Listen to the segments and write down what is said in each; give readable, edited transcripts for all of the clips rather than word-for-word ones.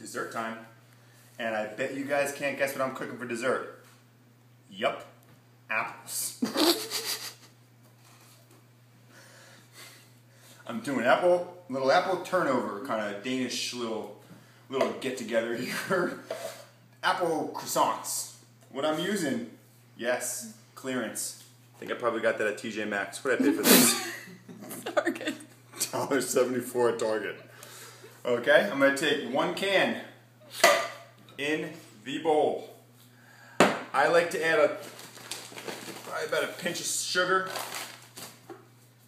dessert time. And I bet you guys can't guess what I'm cooking for dessert. Yup, apples. I'm doing little apple turnover, kind of Danish little get together here. Apple croissants. What I'm using, yes, clearance. I think I probably got that at TJ Maxx. What did I pay for this? Target. $1.74 at Target. Okay, I'm going to take 1 can in the bowl. I like to add probably about a pinch of sugar,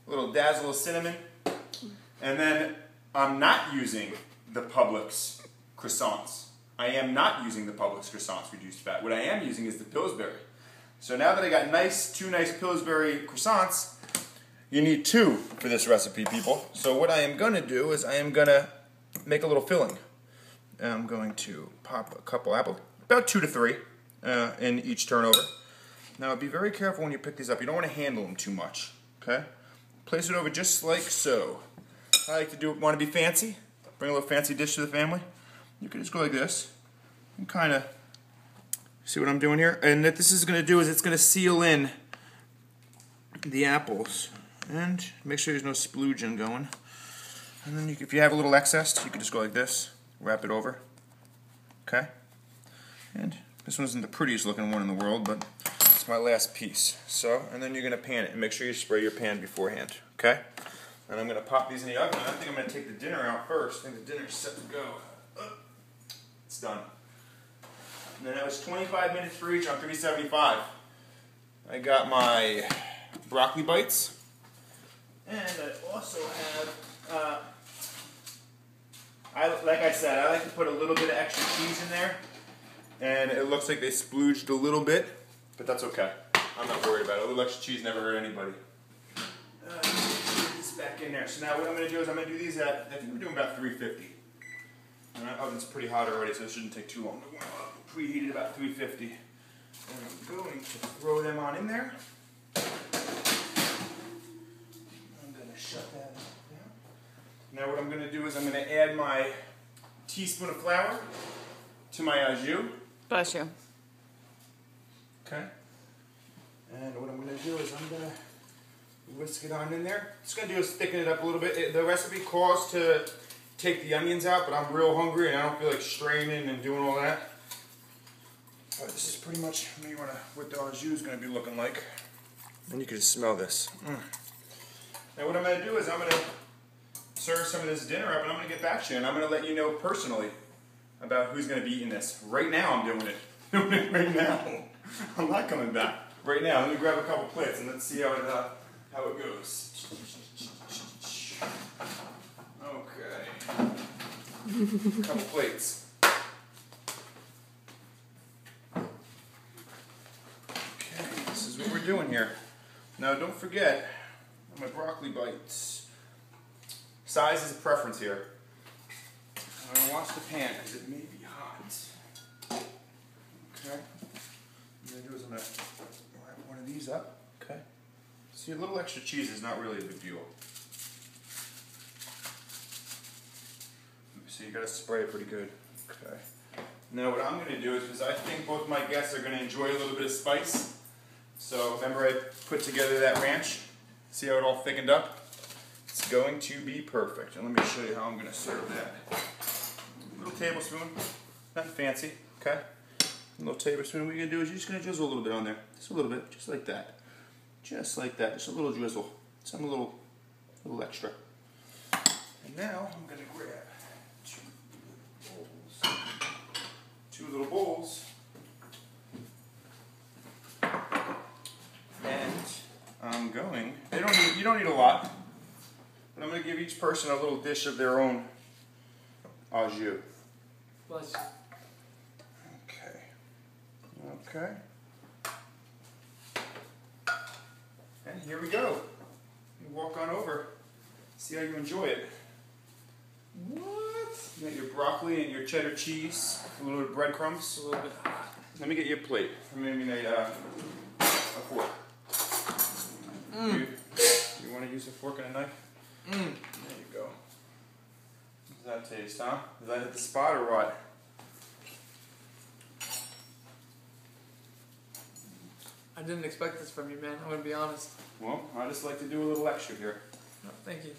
a little dazzle of cinnamon, and then I'm not using the Publix croissants. I am not using the Publix croissants reduced fat. What I am using is the Pillsbury. So now that I got two nice Pillsbury croissants, you need 2 for this recipe, people. So what I am going to do is I am going to make a little filling. I'm going to pop a couple apples, about 2 to 3 in each turnover. Now be very careful when you pick these up. You don't want to handle them too much, okay? Place it over just like so. I like to want to be fancy, bring a little fancy dish to the family. You can just go like this and kind of see what I'm doing here. And what this is going to do is it's going to seal in the apples. And make sure there's no splooging going. And then if you have a little excess, you can just go like this, wrap it over. Okay? And this one isn't the prettiest looking one in the world, but it's my last piece. So, and then you're going to pan it. And make sure you spray your pan beforehand. Okay? And I'm going to pop these in the oven. I think I'm going to take the dinner out first. I think the dinner's set to go. It's done. And then that was 25 minutes for each on 375. I got my broccoli bites. And I also have, like I said, I like to put a little bit of extra cheese in there. And it looks like they splooged a little bit, but that's okay. I'm not worried about it. A little extra cheese never hurt anybody. Put this back in there. So now what I'm going to do is I'm going to do these at, I think we're doing about 350. And our oven's pretty hot already, so it shouldn't take too long to warm up. Preheated about 350. And I'm going to throw them on in there. Shut that down. Now what I'm going to do is I'm going to add my teaspoon of flour to my au jus. Bless you. Okay. And what I'm going to do is I'm going to whisk it on in there. What it's going to do is thicken it up a little bit. The recipe calls to take the onions out, but I'm real hungry and I don't feel like straining and doing all that. But this is pretty much what the au jus is going to be looking like. And you can just smell this. Now what I'm going to do is I'm going to serve some of this dinner up and I'm going to get back to you and I'm going to let you know personally about who's going to be eating this. Right now I'm doing it. Doing it right now. I'm not coming back. Right now, let me grab a couple plates and let's see how it goes. Okay. A couple plates. Okay, this is what we're doing here. Now don't forget, my broccoli bites. Size is a preference here. I'm going to wash the pan because it may be hot. Okay. What I'm going to do is I'm going to wrap one of these up. Okay. See, a little extra cheese is not really a big deal. So you got to spray it pretty good. Okay. Now what I'm going to do is, because I think both my guests are going to enjoy a little bit of spice. So remember I put together that ranch? See how it all thickened up? It's going to be perfect. And let me show you how I'm going to serve that. A little tablespoon, nothing fancy, okay? A little tablespoon. What you're going to do is you're just going to drizzle a little bit on there. Just a little bit, just like that. Just like that, just a little drizzle. Some little extra. And now I'm going to grab two little bowls. And I'm going, you don't need a lot, but I'm going to give each person a little dish of their own au jus. Bless you. Okay. And here we go. You walk on over. See how you enjoy it. What? You got your broccoli and your cheddar cheese, a little bit of breadcrumbs. A little bit hot. Let me get you a plate. I mean a fork. You want to use a fork and a knife? There you go. Is that that taste, huh? Did that hit the spot or what? I didn't expect this from you, man. I'm gonna be honest. Well, I just like to do a little extra here. No, thank you.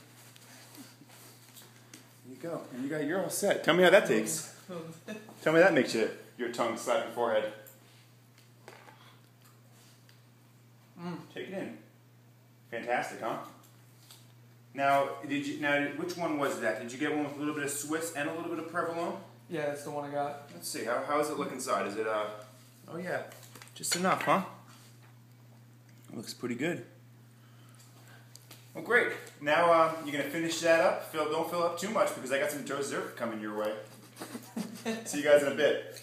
There you go. And you're all set. Tell me how that tastes. Tell me how that makes your tongue slap your forehead. Take it in. Fantastic, huh? Now, which one was that? Did you get one with a little bit of Swiss and a little bit of provolone? Yeah, that's the one I got. Let's see. How does it look inside? Is it oh yeah, just enough, huh? Looks pretty good. Well, great. Now you're gonna finish that up. Don't fill up too much because I got some dessert coming your way. See you guys in a bit.